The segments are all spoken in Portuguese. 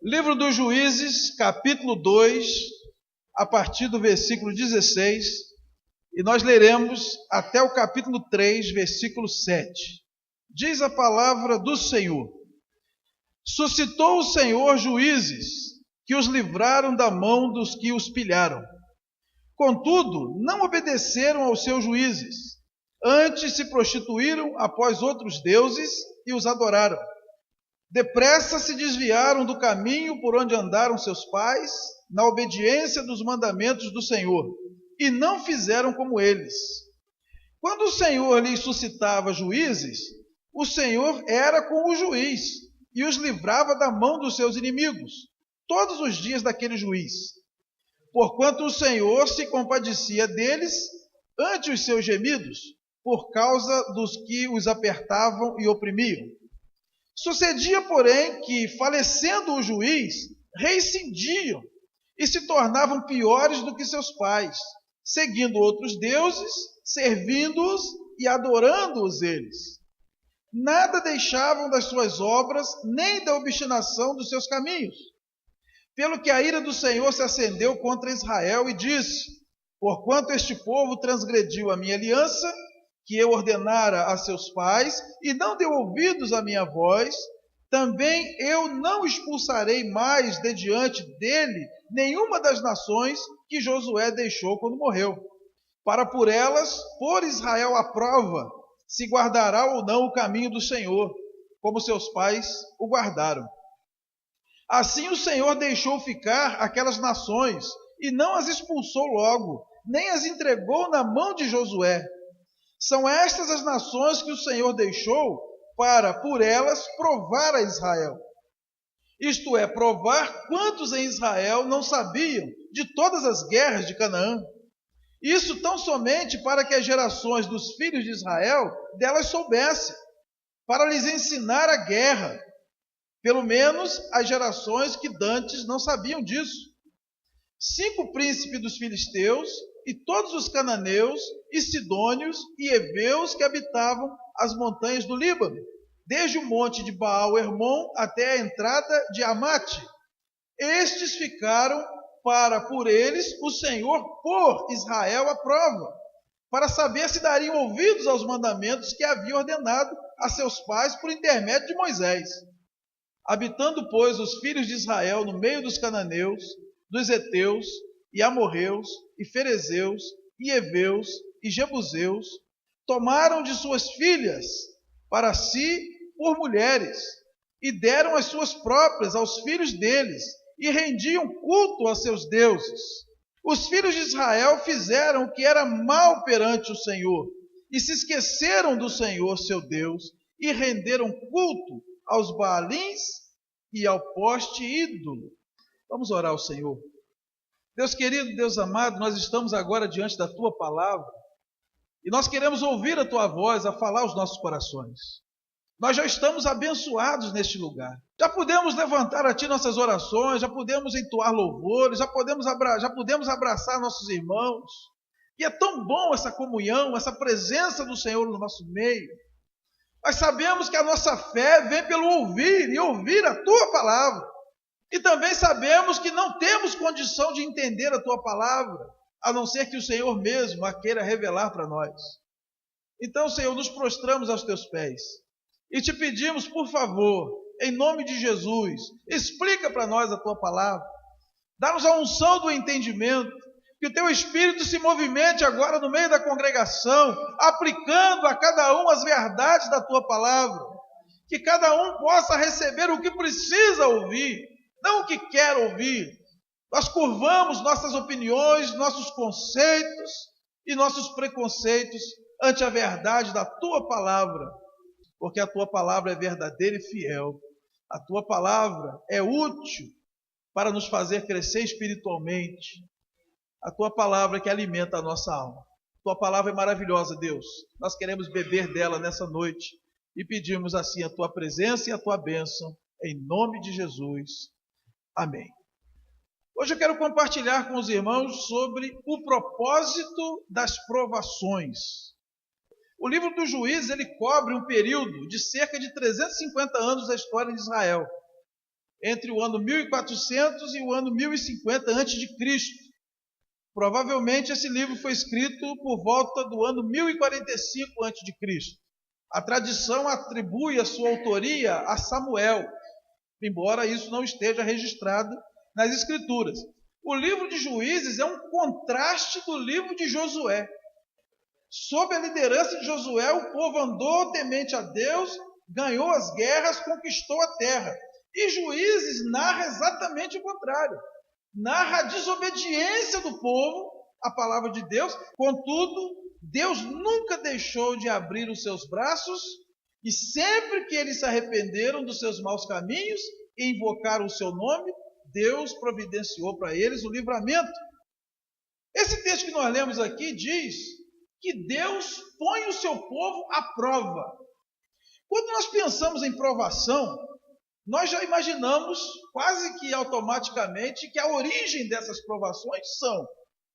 Livro dos Juízes, capítulo 2, a partir do versículo 16, e nós leremos até o capítulo 3, versículo 7. Diz a palavra do Senhor: Suscitou o Senhor juízes, que os livraram da mão dos que os pilharam. Contudo, não obedeceram aos seus juízes, antes se prostituíram após outros deuses e os adoraram. Depressa se desviaram do caminho por onde andaram seus pais, na obediência dos mandamentos do Senhor, e não fizeram como eles. Quando o Senhor lhes suscitava juízes, o Senhor era com o juiz, e os livrava da mão dos seus inimigos, todos os dias daquele juiz. Porquanto o Senhor se compadecia deles ante os seus gemidos, por causa dos que os apertavam e oprimiam. Sucedia, porém, que, falecendo o juiz, reincidiam e se tornavam piores do que seus pais, seguindo outros deuses, servindo-os e adorando-os eles. Nada deixavam das suas obras, nem da obstinação dos seus caminhos. Pelo que a ira do Senhor se acendeu contra Israel e disse: Porquanto este povo transgrediu a minha aliança, que eu ordenara a seus pais, e não deu ouvidos à minha voz, também eu não expulsarei mais de diante dele nenhuma das nações que Josué deixou quando morreu, para por elas pôr Israel à prova, se guardará ou não o caminho do Senhor, como seus pais o guardaram. Assim o Senhor deixou ficar aquelas nações, e não as expulsou logo, nem as entregou na mão de Josué. São estas as nações que o Senhor deixou para, por elas, provar a Israel. Isto é, provar quantos em Israel não sabiam de todas as guerras de Canaã. Isso tão somente para que as gerações dos filhos de Israel delas soubessem, para lhes ensinar a guerra, pelo menos as gerações que dantes não sabiam disso. 5 príncipes dos filisteus, e todos os cananeus, e sidônios, e heveus que habitavam as montanhas do Líbano, desde o monte de Baal-Hermon até a entrada de Amate. Estes ficaram para, por eles, o Senhor pôr Israel à prova, para saber se dariam ouvidos aos mandamentos que havia ordenado a seus pais por intermédio de Moisés. Habitando, pois, os filhos de Israel no meio dos cananeus, dos heteus, e amorreus, e ferezeus, e heveus, e jebuseus, tomaram de suas filhas para si por mulheres, e deram as suas próprias aos filhos deles, e rendiam culto a seus deuses. Os filhos de Israel fizeram o que era mal perante o Senhor, e se esqueceram do Senhor seu Deus, e renderam culto aos Baalins e ao poste ídolo. Vamos orar ao Senhor. Deus querido, Deus amado, nós estamos agora diante da Tua palavra e nós queremos ouvir a Tua voz a falar aos nossos corações. Nós já estamos abençoados neste lugar. Já podemos levantar a Ti nossas orações, já podemos entoar louvores, já podemos abraçar nossos irmãos. E é tão bom essa comunhão, essa presença do Senhor no nosso meio. Nós sabemos que a nossa fé vem pelo ouvir e ouvir a Tua palavra. E também sabemos que não temos condição de entender a Tua palavra, a não ser que o Senhor mesmo a queira revelar para nós. Então, Senhor, nos prostramos aos Teus pés e Te pedimos, por favor, em nome de Jesus, explica para nós a Tua palavra. Dá-nos a unção do entendimento, que o Teu Espírito se movimente agora no meio da congregação, aplicando a cada um as verdades da Tua palavra. Que cada um possa receber o que precisa ouvir, não o que quer ouvir. Nós curvamos nossas opiniões, nossos conceitos e nossos preconceitos ante a verdade da Tua palavra, porque a Tua palavra é verdadeira e fiel. A Tua palavra é útil para nos fazer crescer espiritualmente. A Tua palavra que alimenta a nossa alma. A Tua palavra é maravilhosa, Deus. Nós queremos beber dela nessa noite e pedimos assim a Tua presença e a Tua bênção, em nome de Jesus. Amém. Hoje eu quero compartilhar com os irmãos sobre o propósito das provações. O livro dos Juízes, ele cobre um período de cerca de 350 anos da história de Israel. entre o ano 1400 e o ano 1050 a.C. Provavelmente esse livro foi escrito por volta do ano 1045 a.C. A tradição atribui a sua autoria a Samuel, embora isso não esteja registrado nas Escrituras. O livro de Juízes é um contraste do livro de Josué. Sob a liderança de Josué, o povo andou temente a Deus, ganhou as guerras, conquistou a terra. E Juízes narra exatamente o contrário. Narra a desobediência do povo à palavra de Deus. Contudo, Deus nunca deixou de abrir os seus braços, e sempre que eles se arrependeram dos seus maus caminhos e invocaram o seu nome, Deus providenciou para eles o livramento. Esse texto que nós lemos aqui diz que Deus põe o seu povo à prova. Quando nós pensamos em provação, nós já imaginamos quase que automaticamente que a origem dessas provações são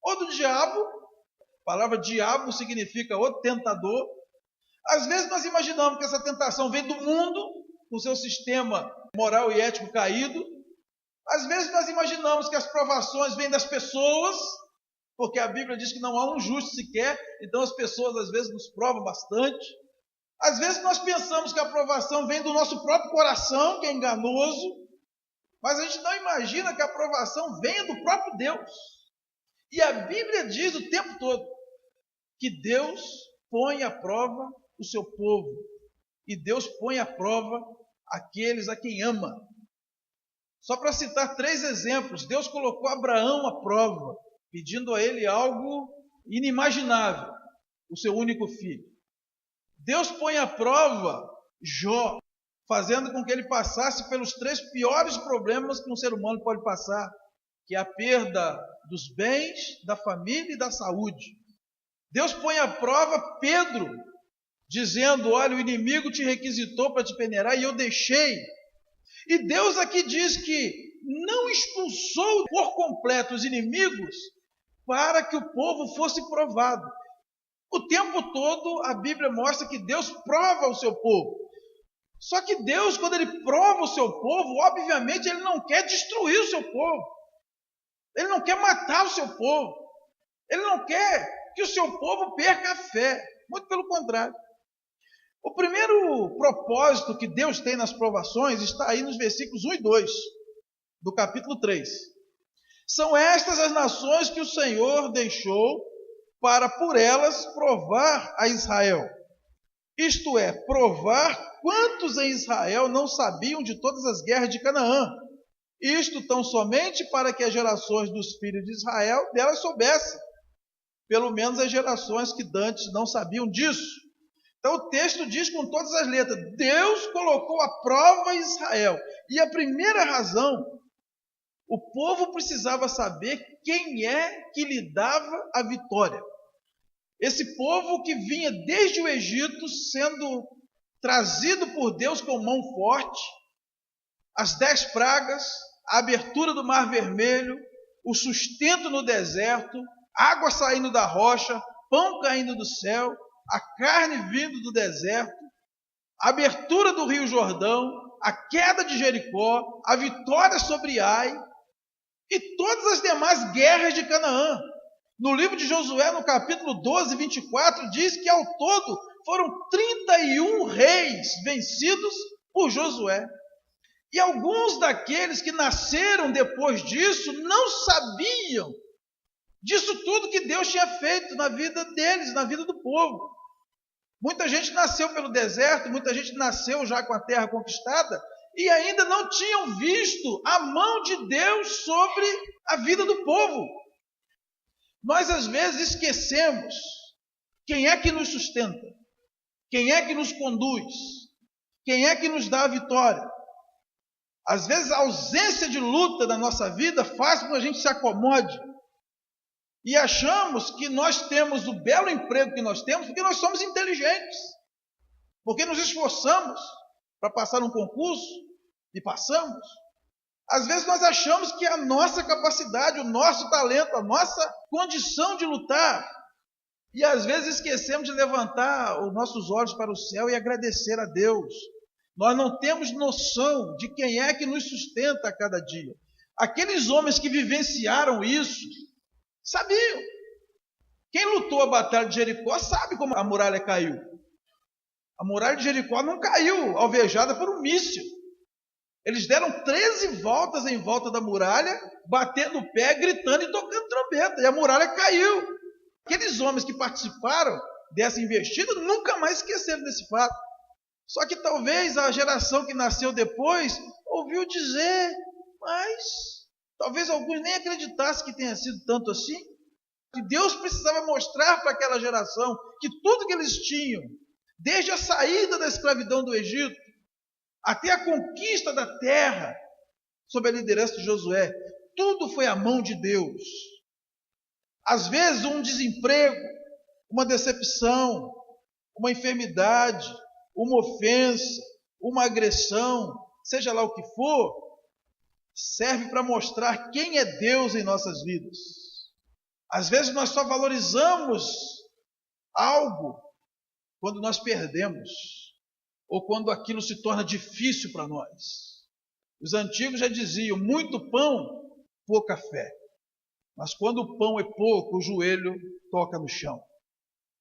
ou do diabo, a palavra diabo significa o tentador. Às vezes nós imaginamos que essa tentação vem do mundo, com seu sistema moral e ético caído. Às vezes nós imaginamos que as provações vêm das pessoas, porque a Bíblia diz que não há um justo sequer, então as pessoas às vezes nos provam bastante. Às vezes nós pensamos que a provação vem do nosso próprio coração, que é enganoso, mas a gente não imagina que a provação venha do próprio Deus. E a Bíblia diz o tempo todo que Deus põe à prova o seu povo, e Deus põe à prova aqueles a quem ama. Só para citar 3 exemplos, Deus colocou Abraão à prova, pedindo a ele algo inimaginável, o seu único filho. Deus põe à prova Jó, fazendo com que ele passasse pelos 3 piores problemas que um ser humano pode passar, que é a perda dos bens, da família e da saúde. Deus põe à prova Pedro, dizendo: olha, o inimigo te requisitou para te peneirar e eu deixei. E Deus aqui diz que não expulsou por completo os inimigos para que o povo fosse provado. O tempo todo a Bíblia mostra que Deus prova o seu povo. Só que Deus, quando Ele prova o seu povo, obviamente Ele não quer destruir o seu povo. Ele não quer matar o seu povo. Ele não quer que o seu povo perca a fé. Muito pelo contrário. O primeiro propósito que Deus tem nas provações está aí nos versículos 1 e 2 do capítulo 3. São estas as nações que o Senhor deixou para por elas provar a Israel. Isto é, provar quantos em Israel não sabiam de todas as guerras de Canaã. Isto tão somente para que as gerações dos filhos de Israel delas soubessem. Pelo menos as gerações que dantes não sabiam disso. Então o texto diz com todas as letras: Deus colocou à prova Israel. E a primeira razão, o povo precisava saber quem é que lhe dava a vitória. Esse povo que vinha desde o Egito sendo trazido por Deus com mão forte, as 10 pragas, a abertura do Mar Vermelho, o sustento no deserto, água saindo da rocha, pão caindo do céu, a carne vindo do deserto, a abertura do Rio Jordão, a queda de Jericó, a vitória sobre Ai e todas as demais guerras de Canaã. No livro de Josué, no capítulo 12, 24, diz que ao todo foram 31 reis vencidos por Josué. E alguns daqueles que nasceram depois disso não sabiam disso tudo que Deus tinha feito na vida deles, na vida do povo. Muita gente nasceu pelo deserto, muita gente nasceu já com a terra conquistada e ainda não tinham visto a mão de Deus sobre a vida do povo. Nós às vezes esquecemos quem é que nos sustenta, quem é que nos conduz, quem é que nos dá a vitória. Às vezes a ausência de luta na nossa vida faz com que a gente se acomode e achamos que nós temos o belo emprego que nós temos porque nós somos inteligentes, porque nos esforçamos para passar um concurso e passamos. Às vezes nós achamos que a nossa capacidade, o nosso talento, a nossa condição de lutar, e às vezes esquecemos de levantar os nossos olhos para o céu e agradecer a Deus Nós não temos noção de quem é que nos sustenta a cada dia. Aqueles homens que vivenciaram isso sabiam. Quem lutou a batalha de Jericó sabe como a muralha caiu. A muralha de Jericó não caiu alvejada por um míssil. Eles deram 13 voltas em volta da muralha, batendo o pé, gritando e tocando trombeta. E a muralha caiu. Aqueles homens que participaram dessa investida nunca mais esqueceram desse fato. Só que talvez a geração que nasceu depois ouviu dizer, mas talvez alguns nem acreditassem que tenha sido tanto assim. Que Deus precisava mostrar para aquela geração que tudo que eles tinham, desde a saída da escravidão do Egito, até a conquista da terra, sob a liderança de Josué, tudo foi a mão de Deus. Às vezes um desemprego, uma decepção, uma enfermidade, uma ofensa, uma agressão, seja lá o que for, serve para mostrar quem é Deus em nossas vidas. Às vezes nós só valorizamos algo quando nós perdemos, ou quando aquilo se torna difícil para nós. Os antigos já diziam, muito pão, pouca fé. Mas quando o pão é pouco, o joelho toca no chão.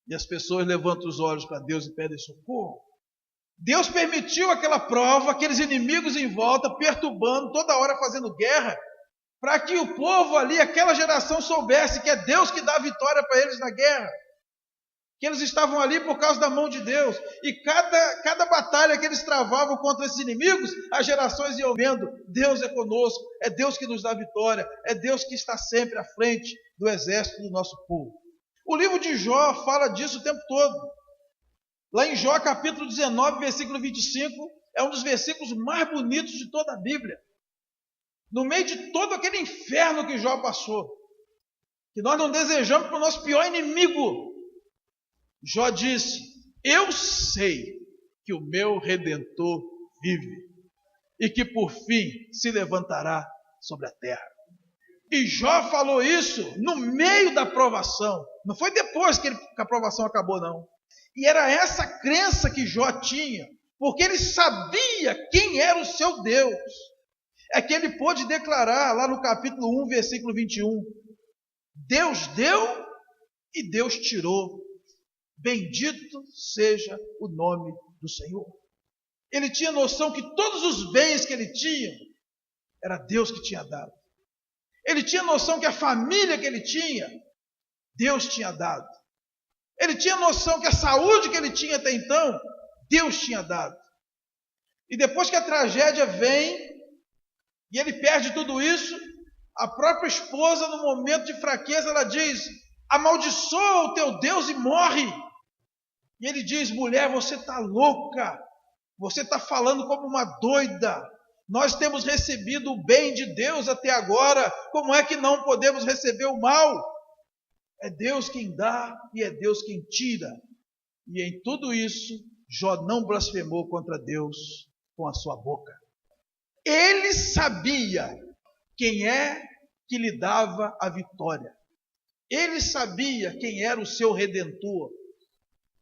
E as pessoas levantam os olhos para Deus e pedem socorro. Deus permitiu aquela prova, aqueles inimigos em volta, perturbando, toda hora fazendo guerra, para que o povo ali, aquela geração, soubesse que é Deus que dá a vitória para eles na guerra. Que eles estavam ali por causa da mão de Deus. E cada batalha que eles travavam contra esses inimigos, as gerações iam vendo, Deus é conosco, é Deus que nos dá a vitória, é Deus que está sempre à frente do exército do nosso povo. O livro de Jó fala disso o tempo todo. Lá em Jó, capítulo 19, versículo 25, é um dos versículos mais bonitos de toda a Bíblia. No meio de todo aquele inferno que Jó passou, que nós não desejamos para o nosso pior inimigo, Jó disse, eu sei que o meu Redentor vive e que por fim se levantará sobre a terra. E Jó falou isso no meio da provação, não foi depois que a provação acabou, não. E era essa crença que Jó tinha, porque ele sabia quem era o seu Deus. É que ele pôde declarar lá no capítulo 1, versículo 21, Deus deu e Deus tirou. Bendito seja o nome do Senhor. Ele tinha noção que todos os bens que ele tinha, era Deus que tinha dado. Ele tinha noção que a família que ele tinha, Deus tinha dado. Ele tinha noção que a saúde que ele tinha até então, Deus tinha dado. E depois que a tragédia vem, e ele perde tudo isso, a própria esposa, no momento de fraqueza, ela diz, amaldiçoa o teu Deus e morre. E ele diz, mulher, você está louca, você está falando como uma doida, nós temos recebido o bem de Deus até agora, como é que não podemos receber o mal? É Deus quem dá e é Deus quem tira. E em tudo isso, Jó não blasfemou contra Deus com a sua boca. Ele sabia quem é que lhe dava a vitória. Ele sabia quem era o seu Redentor.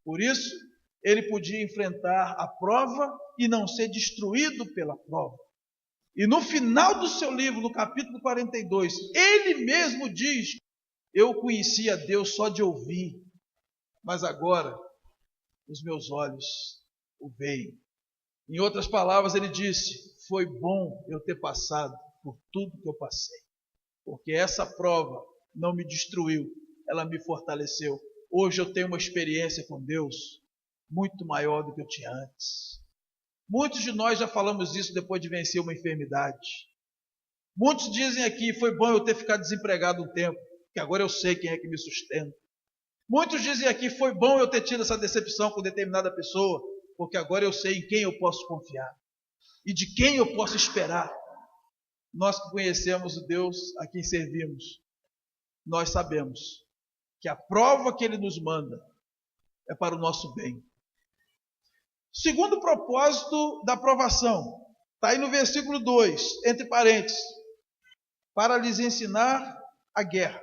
Por isso, ele podia enfrentar a prova e não ser destruído pela prova. E no final do seu livro, no capítulo 42, ele mesmo diz, eu conhecia Deus só de ouvir, mas agora os meus olhos o veem. Em outras palavras, ele disse, foi bom eu ter passado por tudo que eu passei, porque essa prova não me destruiu, ela me fortaleceu. Hoje eu tenho uma experiência com Deus muito maior do que eu tinha antes. Muitos de nós já falamos isso depois de vencer uma enfermidade. Muitos dizem aqui, foi bom eu ter ficado desempregado um tempo, que agora eu sei quem é que me sustenta. Muitos dizem aqui, foi bom eu ter tido essa decepção com determinada pessoa, porque agora eu sei em quem eu posso confiar e de quem eu posso esperar. Nós que conhecemos o Deus a quem servimos, nós sabemos que a prova que Ele nos manda é para o nosso bem. Segundo propósito da provação, está aí no versículo 2, entre parênteses, para lhes ensinar a guerra.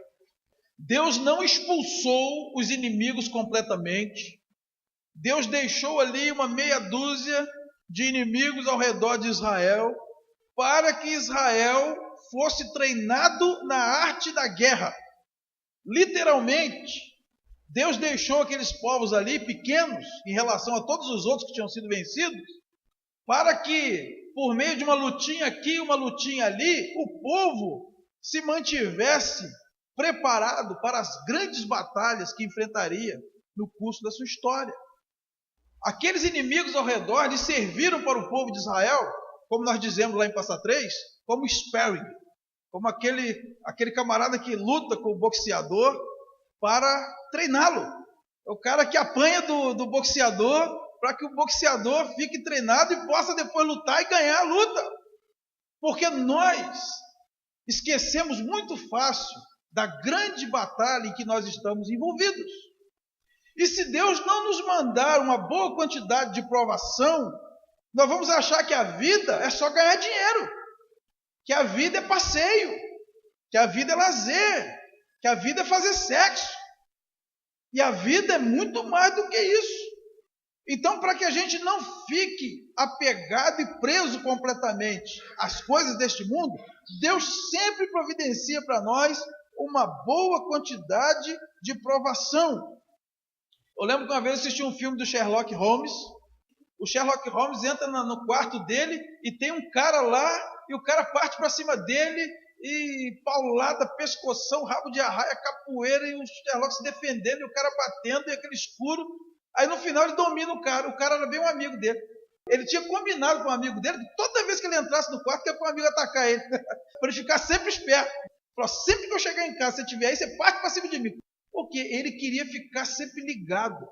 Deus não expulsou os inimigos completamente. Deus deixou ali uma meia dúzia de inimigos ao redor de Israel, para que Israel fosse treinado na arte da guerra. Literalmente, Deus deixou aqueles povos ali pequenos em relação a todos os outros que tinham sido vencidos, para que, por meio de uma lutinha aqui, uma lutinha ali, o povo se mantivesse preparado para as grandes batalhas que enfrentaria no curso da sua história. Aqueles inimigos ao redor lhe serviram para o povo de Israel, como nós dizemos lá em Passa 3, como sparring, como aquele camarada que luta com o boxeador para treiná-lo. É o cara que apanha do boxeador para que o boxeador fique treinado e possa depois lutar e ganhar a luta. Porque nós esquecemos muito fácil da grande batalha em que nós estamos envolvidos. E se Deus não nos mandar uma boa quantidade de provação, nós vamos achar que a vida é só ganhar dinheiro, que a vida é passeio, que a vida é lazer, que a vida é fazer sexo. E a vida é muito mais do que isso. Então, para que a gente não fique apegado e preso completamente às coisas deste mundo, Deus sempre providencia para nós uma boa quantidade de provação. Eu lembro que uma vez eu assisti um filme do Sherlock Holmes. O Sherlock Holmes entra no quarto dele e tem um cara lá, e o cara parte para cima dele, e paulada, pescoção, rabo de arraia, capoeira, e o Sherlock se defendendo, e o cara batendo, e aquele escuro. Aí no final ele domina o cara era bem um amigo dele. Ele tinha combinado com um amigo dele que toda vez que ele entrasse no quarto, que ia para um amigo atacar ele, para ele ficar sempre esperto. Falou, sempre que eu chegar em casa, se você estiver aí, você parte para cima de mim. Porque ele queria ficar sempre ligado,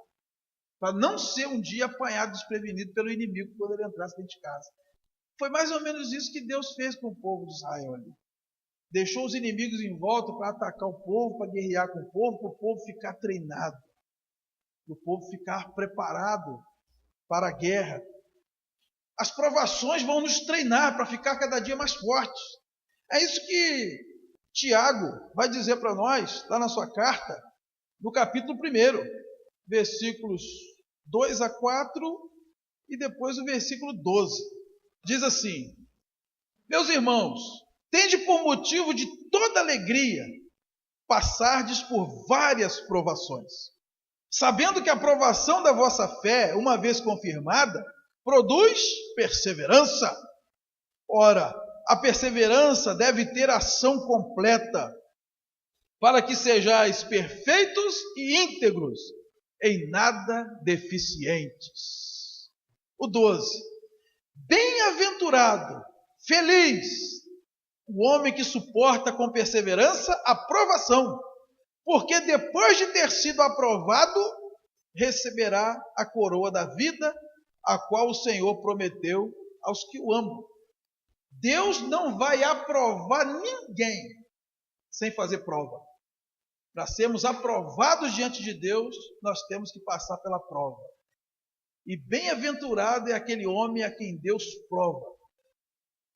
para não ser um dia apanhado, desprevenido pelo inimigo quando ele entrasse dentro de casa. Foi mais ou menos isso que Deus fez com o povo de Israel ali. Deixou os inimigos em volta para atacar o povo, para guerrear com o povo, para o povo ficar treinado, para o povo ficar preparado para a guerra. As provações vão nos treinar para ficar cada dia mais fortes. É isso que Tiago vai dizer para nós, lá na sua carta, no capítulo 1, versículos 2 a 4 e depois o versículo 12. Diz assim: meus irmãos, tende por motivo de toda alegria passardes por várias provações, sabendo que a provação da vossa fé, uma vez confirmada, produz perseverança. Ora, a perseverança deve ter ação completa, para que sejais perfeitos e íntegros, em nada deficientes. O 12. Bem-aventurado, feliz, o homem que suporta com perseverança a provação, porque depois de ter sido aprovado, receberá a coroa da vida, a qual o Senhor prometeu aos que o amam. Deus não vai aprovar ninguém sem fazer prova. Para sermos aprovados diante de Deus, nós temos que passar pela prova. E bem-aventurado é aquele homem a quem Deus prova.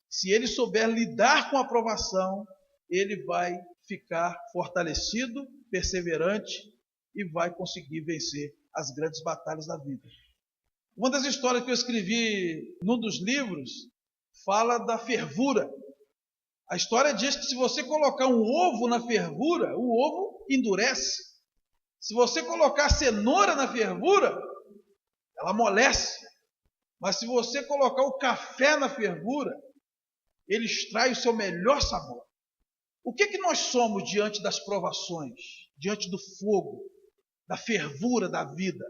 Se ele souber lidar com a provação, ele vai ficar fortalecido, perseverante e vai conseguir vencer as grandes batalhas da vida. Uma das histórias que eu escrevi num dos livros fala da fervura. A história diz que se você colocar um ovo na fervura, o ovo endurece. Se você colocar cenoura na fervura, ela amolece. Mas se você colocar o café na fervura, ele extrai o seu melhor sabor. O que nós somos diante das provações, diante do fogo, da fervura da vida?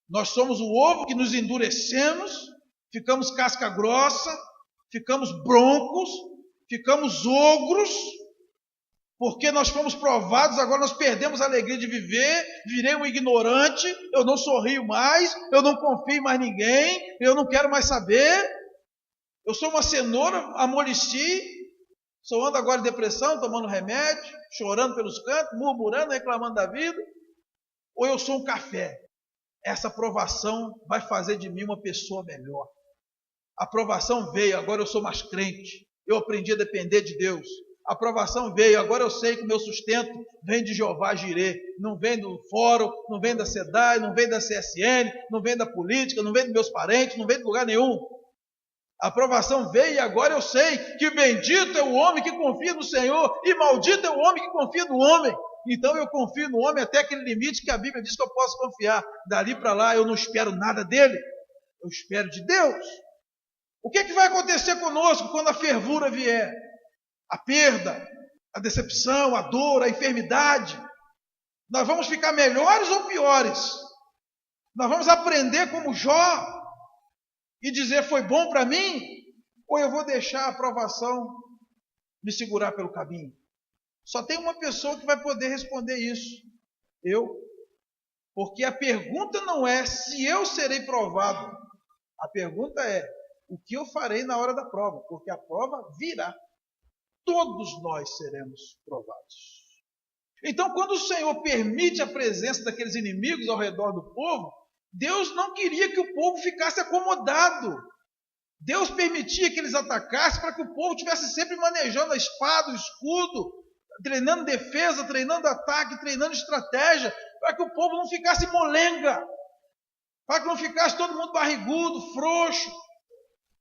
Nós somos o ovo que nos endurecemos, ficamos casca grossa, ficamos broncos, ficamos ogros, porque nós fomos provados, agora nós perdemos a alegria de viver, virei um ignorante, eu não sorrio mais, eu não confio em mais ninguém, eu não quero mais saber, eu sou uma cenoura, amoleci, só ando agora em depressão, tomando remédio, chorando pelos cantos, murmurando, reclamando da vida, ou eu sou um café. Essa provação vai fazer de mim uma pessoa melhor. A provação veio, agora eu sou mais crente, eu aprendi a depender de Deus. A aprovação veio, agora eu sei que o meu sustento vem de Jeová Jirê, não vem do fórum, não vem da SEDAI, não vem da CSN, não vem da política, não vem dos meus parentes, não vem de lugar nenhum. A aprovação veio e agora eu sei que bendito é o homem que confia no Senhor e maldito é o homem que confia no homem. Então eu confio no homem até aquele limite que a Bíblia diz que eu posso confiar. Dali para lá eu não espero nada dele, eu espero de Deus. O que vai acontecer conosco quando a fervura vier? A perda, a decepção, a dor, a enfermidade. Nós vamos ficar melhores ou piores? Nós vamos aprender como Jó e dizer foi bom para mim? Ou eu vou deixar a aprovação me segurar pelo caminho? Só tem uma pessoa que vai poder responder isso. Eu. Porque a pergunta não é se eu serei provado. A pergunta é o que eu farei na hora da prova. Porque a prova virá. Todos nós seremos provados. Então, quando o Senhor permite a presença daqueles inimigos ao redor do povo, Deus não queria que o povo ficasse acomodado. Deus permitia que eles atacassem para que o povo estivesse sempre manejando a espada, o escudo, treinando defesa, treinando ataque, treinando estratégia, para que o povo não ficasse molenga, para que não ficasse todo mundo barrigudo, frouxo,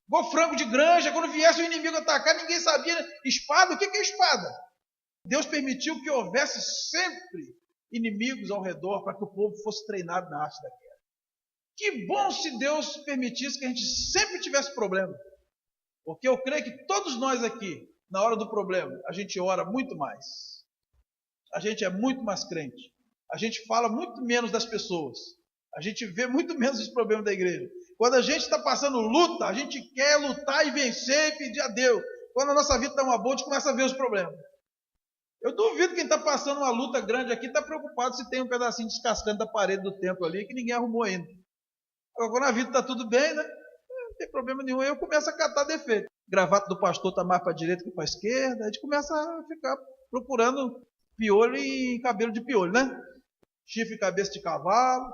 igual frango de granja. Quando viesse o inimigo atacar, ninguém sabia, né? Espada, o que é espada? Deus permitiu que houvesse sempre inimigos ao redor para que o povo fosse treinado na arte da guerra. Que bom se Deus permitisse que a gente sempre tivesse problema. Porque eu creio que todos nós aqui, na hora do problema, a gente ora muito mais. A gente é muito mais crente. A gente fala muito menos das pessoas. A gente vê muito menos os problemas da igreja. Quando a gente está passando luta, a gente quer lutar e vencer e pedir a Deus. Quando a nossa vida está uma boa, a gente começa a ver os problemas. Eu duvido quem está passando uma luta grande aqui está preocupado se tem um pedacinho descascando da parede do templo ali que ninguém arrumou ainda. Agora, quando a vida está tudo bem, né? Não tem problema nenhum. Aí eu começo a catar defeito. Gravata do pastor está mais para a direita que para a esquerda. A gente começa a ficar procurando piolho e cabelo de piolho, né? Chifre e cabeça de cavalo.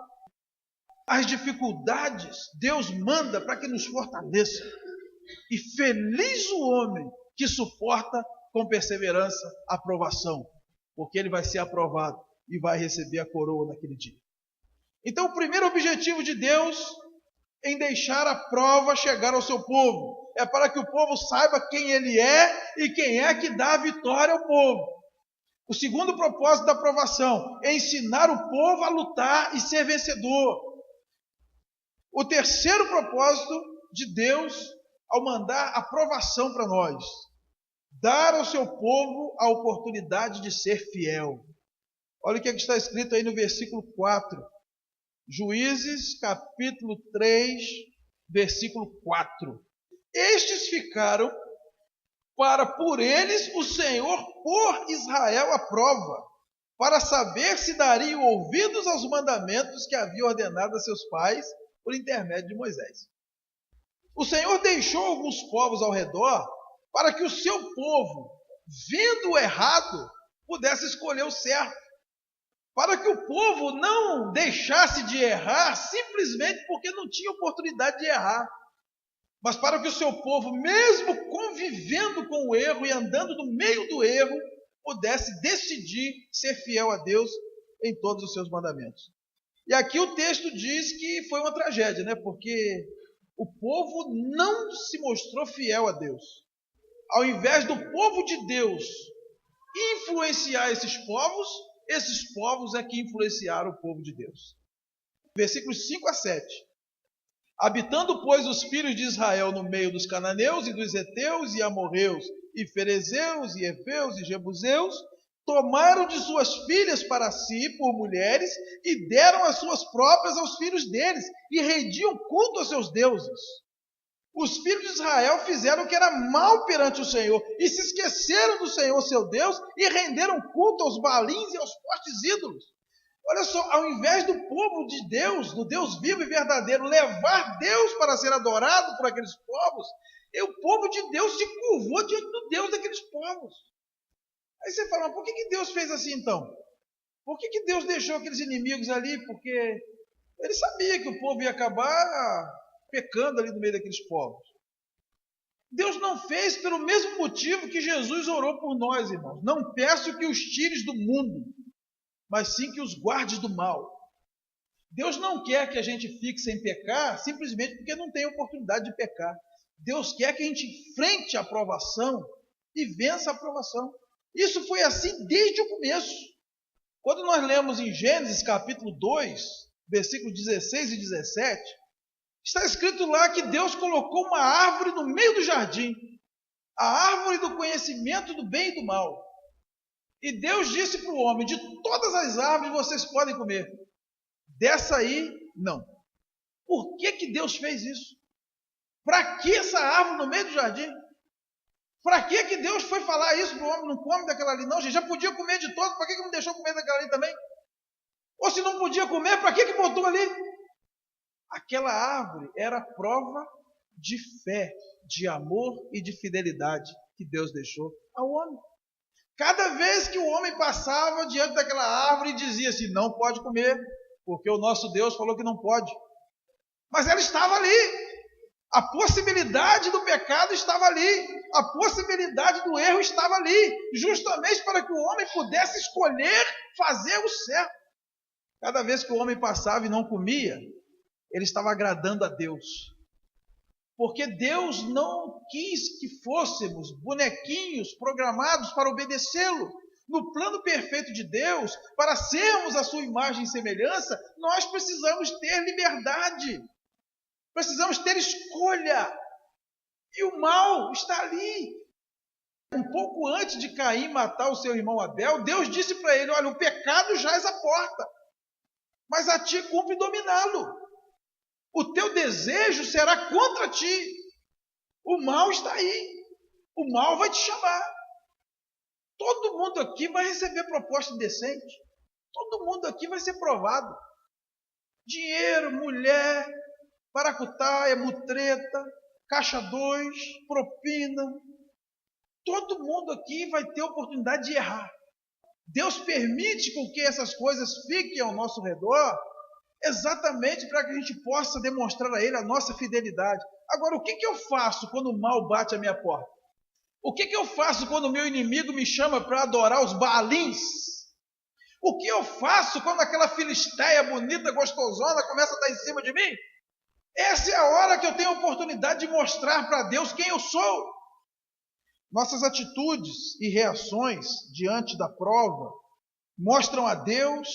As dificuldades Deus manda para que nos fortaleça. E feliz o homem que suporta com perseverança a aprovação, porque ele vai ser aprovado e vai receber a coroa naquele dia. Então, o primeiro objetivo de Deus em deixar a prova chegar ao seu povo é para que o povo saiba quem ele é e quem é que dá a vitória ao povo. O segundo propósito da aprovação é ensinar o povo a lutar e ser vencedor. O terceiro propósito de Deus ao mandar a aprovação para nós, dar ao seu povo a oportunidade de ser fiel. Olha o que está escrito aí no versículo 4. Juízes, capítulo 3, versículo 4. Estes ficaram para por eles o Senhor pôr Israel à prova, para saber se dariam ouvidos aos mandamentos que havia ordenado a seus pais por intermédio de Moisés. O Senhor deixou alguns povos ao redor para que o seu povo, vendo o errado, pudesse escolher o certo. Para que o povo não deixasse de errar simplesmente porque não tinha oportunidade de errar. Mas para que o seu povo, mesmo convivendo com o erro e andando no meio do erro, pudesse decidir ser fiel a Deus em todos os seus mandamentos. E aqui o texto diz que foi uma tragédia, né? Porque o povo não se mostrou fiel a Deus. Ao invés do povo de Deus influenciar esses povos é que influenciaram o povo de Deus. Versículos 5 a 7. Habitando, pois, os filhos de Israel no meio dos cananeus e dos heteus e amorreus e ferezeus e heveus e jebuseus, tomaram de suas filhas para si por mulheres e deram as suas próprias aos filhos deles e rendiam culto aos seus deuses. Os filhos de Israel fizeram o que era mal perante o Senhor e se esqueceram do Senhor seu Deus e renderam culto aos balins e aos postes ídolos. Olha só, ao invés do povo de Deus, do Deus vivo e verdadeiro, levar Deus para ser adorado por aqueles povos, o povo de Deus se curvou diante do Deus daqueles povos. Aí você fala, mas por que Deus fez assim então? Por que Deus deixou aqueles inimigos ali? Porque ele sabia que o povo ia acabar pecando ali no meio daqueles povos. Deus não fez pelo mesmo motivo que Jesus orou por nós, irmãos. Não peço que os tires do mundo, mas sim que os guardes do mal. Deus não quer que a gente fique sem pecar simplesmente porque não tem oportunidade de pecar. Deus quer que a gente enfrente a provação e vença a provação. Isso foi assim desde o começo. Quando nós lemos em Gênesis capítulo 2, versículos 16 e 17, está escrito lá que Deus colocou uma árvore no meio do jardim, a árvore do conhecimento do bem e do mal. E Deus disse para o homem: de todas as árvores vocês podem comer, dessa aí não. Por que Deus fez isso? Para que essa árvore no meio do jardim? Para que Deus foi falar isso para o homem? Não come daquela ali não, gente. Já podia comer de todos, para que não deixou comer daquela ali também? Ou se não podia comer, para que botou ali? Aquela árvore era prova de fé, de amor e de fidelidade que Deus deixou ao homem. Cada vez que o homem passava diante daquela árvore e dizia assim: não pode comer, porque o nosso Deus falou que não pode. Mas ela estava ali. A possibilidade do pecado estava ali. A possibilidade do erro estava ali. Justamente para que o homem pudesse escolher fazer o certo. Cada vez que o homem passava e não comia, ele estava agradando a Deus. Porque Deus não quis que fôssemos bonequinhos programados para obedecê-lo. No plano perfeito de Deus, para sermos a sua imagem e semelhança, nós precisamos ter liberdade. Precisamos ter escolha. E o mal está ali. Um pouco antes de Caim matar o seu irmão Abel, Deus disse para ele: olha, o pecado jaz à porta, mas a ti cumpre dominá-lo. O teu desejo será contra ti. O mal está aí. O mal vai te chamar. Todo mundo aqui vai receber proposta indecente. Todo mundo aqui vai ser provado. Dinheiro, mulher, maracutaia, mutreta, caixa 2, propina. Todo mundo aqui vai ter oportunidade de errar. Deus permite com que essas coisas fiquem ao nosso redor exatamente para que a gente possa demonstrar a Ele a nossa fidelidade. Agora, o que eu faço quando o mal bate à minha porta? O que eu faço quando o meu inimigo me chama para adorar os Baalins? O que eu faço quando aquela filisteia bonita, gostosona, começa a dar em cima de mim? Essa é a hora que eu tenho a oportunidade de mostrar para Deus quem eu sou. Nossas atitudes e reações diante da prova mostram a Deus,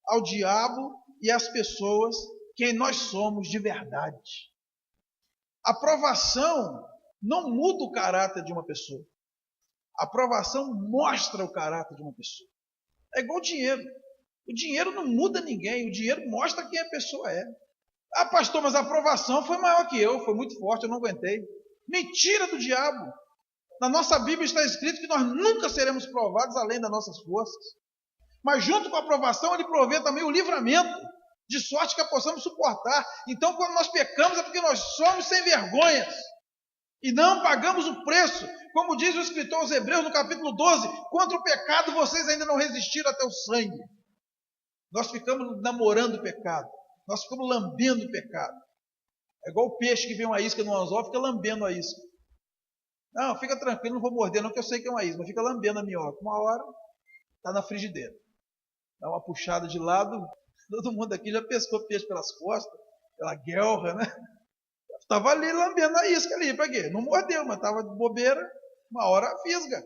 ao diabo e às pessoas quem nós somos de verdade. A provação não muda o caráter de uma pessoa. A provação mostra o caráter de uma pessoa. É igual o dinheiro. O dinheiro não muda ninguém, o dinheiro mostra quem a pessoa é. Ah, pastor, mas a aprovação foi maior que eu, foi muito forte, eu não aguentei. Mentira do diabo. Na nossa Bíblia está escrito que nós nunca seremos provados além das nossas forças. Mas junto com a aprovação, ele provê também o livramento, de sorte que a possamos suportar. Então, quando nós pecamos, é porque nós somos sem vergonhas e não pagamos o preço. Como diz o escritor aos Hebreus no capítulo 12, contra o pecado vocês ainda não resistiram até o sangue. Nós ficamos namorando o pecado. Nós ficamos lambendo o pecado. É igual o peixe que vê uma isca no anzol, fica lambendo a isca. Não, fica tranquilo, não vou morder não, que eu sei que é uma isca, mas fica lambendo a minhoca. Uma hora, está na frigideira. Dá uma puxada de lado, todo mundo aqui já pescou peixe pelas costas, pela guelra, né? Estava ali lambendo a isca ali, para quê? Não mordeu, mas estava de bobeira, uma hora fisga.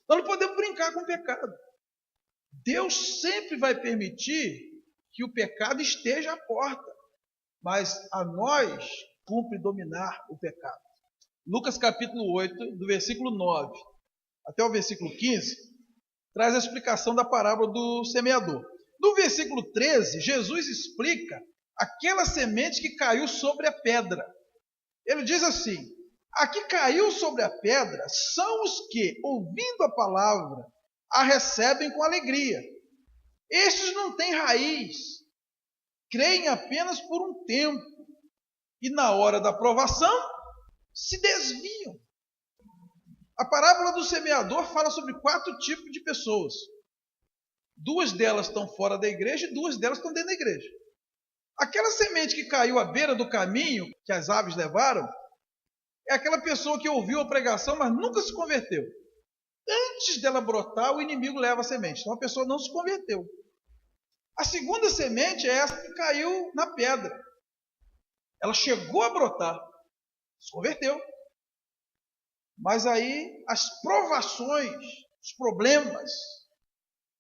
Nós não podemos brincar com o pecado. Deus sempre vai permitir que o pecado esteja à porta, mas a nós cumpre dominar o pecado. Lucas capítulo 8, do versículo 9 até o versículo 15, traz a explicação da parábola do semeador. No versículo 13, Jesus explica aquela semente que caiu sobre a pedra. Ele diz assim: a que caiu sobre a pedra são os que, ouvindo a palavra, a recebem com alegria. Estes não têm raiz, creem apenas por um tempo, e na hora da provação se desviam. A parábola do semeador fala sobre 4 tipos de pessoas. 2 delas estão fora da igreja e 2 delas estão dentro da igreja. Aquela semente que caiu à beira do caminho, que as aves levaram, é aquela pessoa que ouviu a pregação, mas nunca se converteu. Antes dela brotar, o inimigo leva a semente. Então a pessoa não se converteu. A segunda semente é essa que caiu na pedra. Ela chegou a brotar, se converteu. Mas aí as provações, os problemas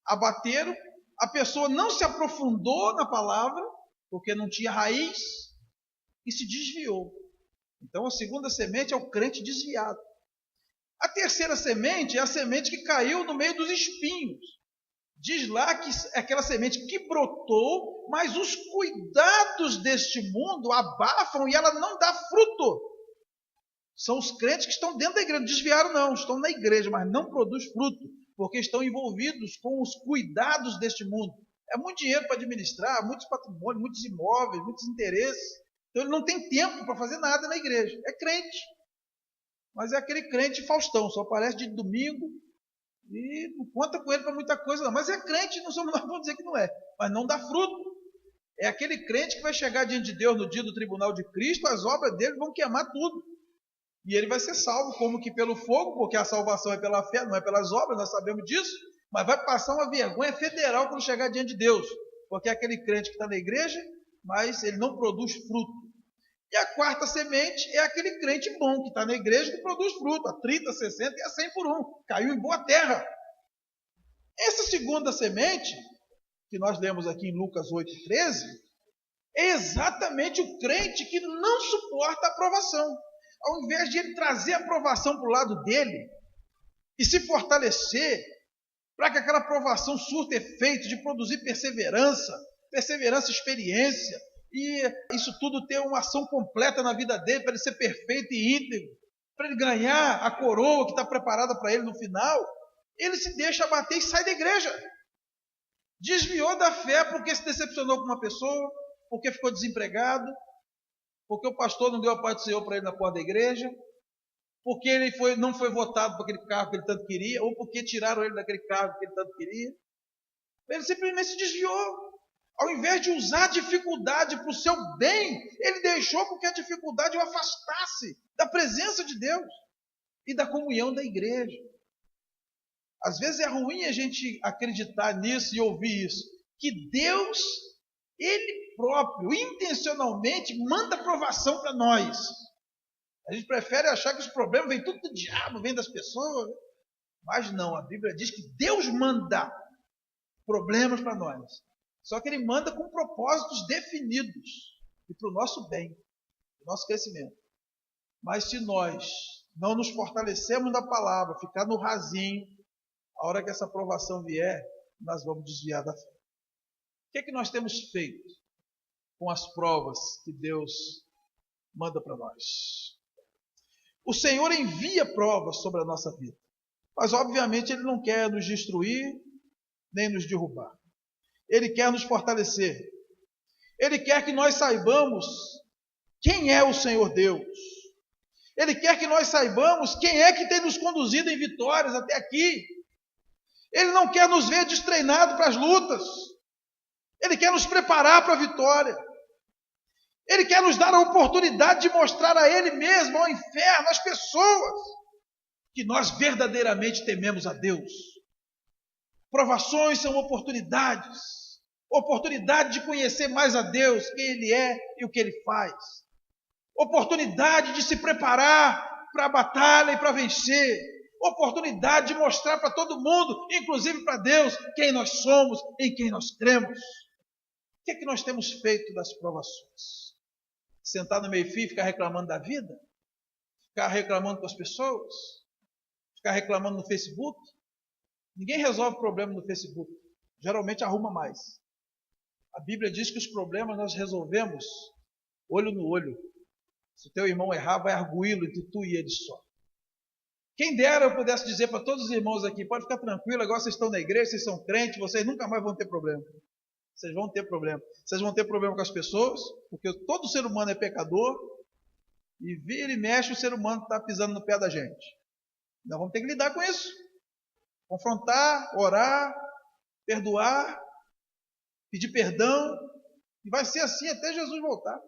abateram, a pessoa não se aprofundou na palavra, porque não tinha raiz, e se desviou. Então a segunda semente é o crente desviado. A terceira semente é a semente que caiu no meio dos espinhos. Diz lá que é aquela semente que brotou, mas os cuidados deste mundo abafam e ela não dá fruto. São os crentes que estão dentro da igreja, não desviaram não, estão na igreja, mas não produz fruto, porque estão envolvidos com os cuidados deste mundo. É muito dinheiro para administrar, muitos patrimônios, muitos imóveis, muitos interesses. Então ele não tem tempo para fazer nada na igreja. É crente, mas é aquele crente Faustão, só aparece de domingo e não conta com ele para muita coisa não. Mas é crente, não somos nós vamos dizer que não é, mas não dá fruto. É aquele crente que vai chegar diante de Deus no dia do tribunal de Cristo, as obras dele vão queimar tudo. E ele vai ser salvo, como que pelo fogo, porque a salvação é pela fé, não é pelas obras, nós sabemos disso, mas vai passar uma vergonha federal quando chegar diante de Deus, porque é aquele crente que está na igreja, mas ele não produz fruto. E a quarta semente é aquele crente bom, que está na igreja, que produz fruto, a 30, 60 e a 100 por um, caiu em boa terra. Essa segunda semente, que nós lemos aqui em Lucas 8,13, é exatamente o crente que não suporta a aprovação. Ao invés de ele trazer a aprovação para o lado dele e se fortalecer para que aquela aprovação surta efeito de produzir perseverança, experiência, e isso tudo ter uma ação completa na vida dele, para ele ser perfeito e íntegro, para ele ganhar a coroa que está preparada para ele no final, ele se deixa abater e sai da igreja. Desviou da fé porque se decepcionou com uma pessoa, porque ficou desempregado, porque o pastor não deu a paz do Senhor para ele na porta da igreja, porque ele não foi votado para aquele cargo que ele tanto queria, ou porque tiraram ele daquele cargo que ele tanto queria. Ele simplesmente se desviou. Ao invés de usar a dificuldade para o seu bem, ele deixou com que a dificuldade o afastasse da presença de Deus e da comunhão da igreja. Às vezes é ruim a gente acreditar nisso e ouvir isso, que Deus, Ele próprio, intencionalmente, manda provação para nós. A gente prefere achar que os problemas vêm tudo do diabo, vêm das pessoas. Mas não, a Bíblia diz que Deus manda problemas para nós. Só que Ele manda com propósitos definidos e para o nosso bem, para o nosso crescimento. Mas se nós não nos fortalecemos na palavra, ficar no rasinho, a hora que essa provação vier, nós vamos desviar da fé. O que é que nós temos feito com as provas que Deus manda para nós? O Senhor envia provas sobre a nossa vida, mas obviamente Ele não quer nos destruir, nem nos derrubar. Ele quer nos fortalecer. Ele quer que nós saibamos quem é o Senhor Deus. Ele quer que nós saibamos quem é que tem nos conduzido em vitórias até aqui. Ele não quer nos ver destreinados para as lutas. Ele quer nos preparar para a vitória. Ele quer nos dar a oportunidade de mostrar a Ele mesmo, ao inferno, às pessoas, que nós verdadeiramente tememos a Deus. Provações são oportunidades. Oportunidade de conhecer mais a Deus, quem Ele é e o que Ele faz. Oportunidade de se preparar para a batalha e para vencer. Oportunidade de mostrar para todo mundo, inclusive para Deus, quem nós somos, em quem nós cremos. O que é que nós temos feito das provações? Sentar no meio-fio e ficar reclamando da vida? Ficar reclamando com as pessoas? Ficar reclamando no Facebook? Ninguém resolve problema no Facebook. Geralmente arruma mais. A Bíblia diz que os problemas nós resolvemos olho no olho. Se o teu irmão errar, vai arguí-lo entre tu e ele só. Quem dera eu pudesse dizer para todos os irmãos aqui, pode ficar tranquilo, agora vocês estão na igreja, vocês são crentes, vocês nunca mais vão ter problema. Vocês vão ter problema. Vocês vão ter problema com as pessoas, porque todo ser humano é pecador, e vira e mexe o ser humano está pisando no pé da gente. Nós vamos ter que lidar com isso. Confrontar, orar, perdoar, pedir perdão, e vai ser assim até Jesus voltar.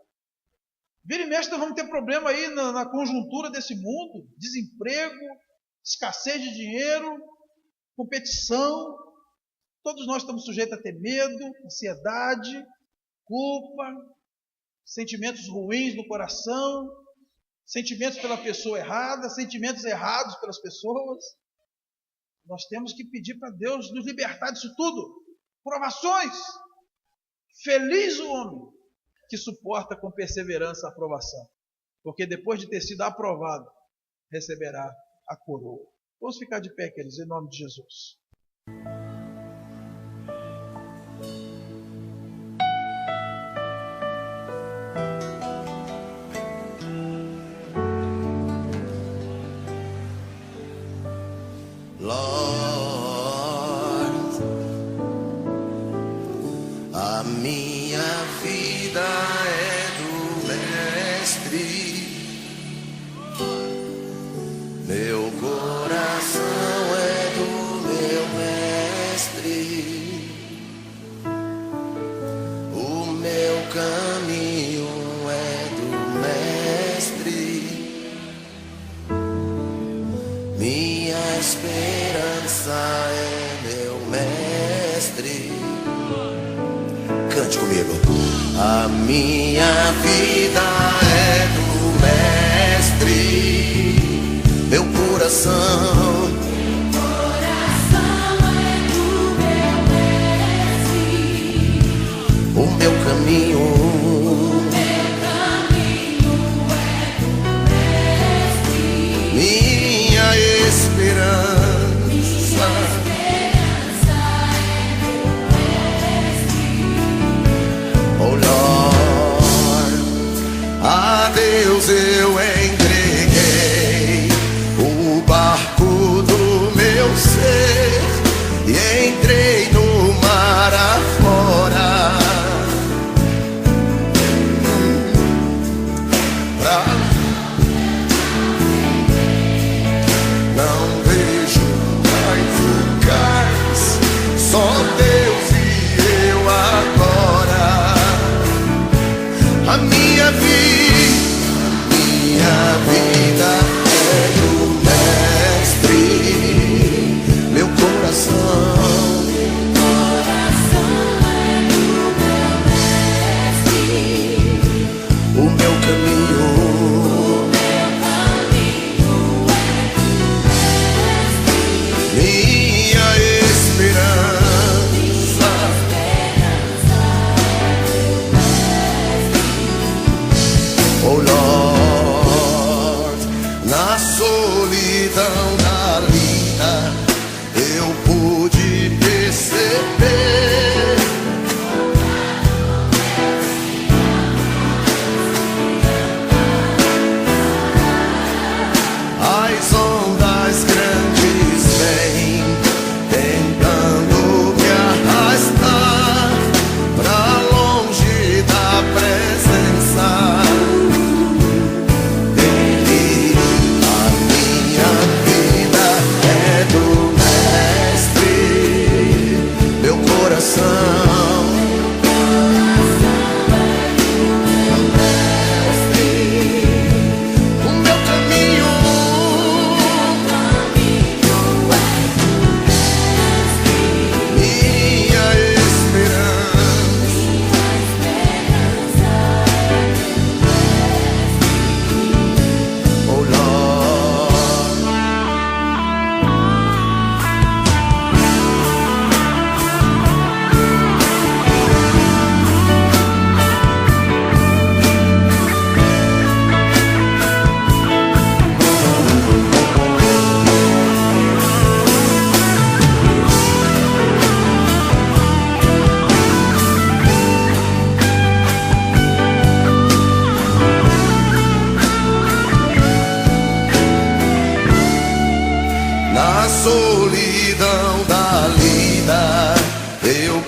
Vira e mexe, nós vamos ter problema aí na conjuntura desse mundo, desemprego, escassez de dinheiro, competição. Todos nós estamos sujeitos a ter medo, ansiedade, culpa, sentimentos ruins no coração, sentimentos pela pessoa errada, sentimentos errados pelas pessoas. Nós temos que pedir para Deus nos libertar disso tudo. Provações. Feliz o homem que suporta com perseverança a aprovação, porque depois de ter sido aprovado, receberá a coroa. Vamos ficar de pé, queridos, em nome de Jesus. Lord, a minha vida é do Mestre, meu coração é do meu Mestre, o meu caminho é do Mestre, minha esperança é meu Mestre. Cante comigo. A minha vida é do Mestre, meu coração é do meu Mestre, o meu caminho é do Mestre, minha esperança oh Lord, a Deus eu entreguei o barco do meu ser e entrei no mar afora pra não vejo mais o cais, só Deus e eu agora. A minha vida é do Mestre, meu coração é do meu Mestre, o meu caminho minha esperança oh Lord, na solidão da vida eu pude perceber as ondas grandes vêm tentando me arrastar pra longe da presença dele. A minha vida é do Mestre, meu coração o meu caminho minha esperança oh Lord. Na solidão da vida eu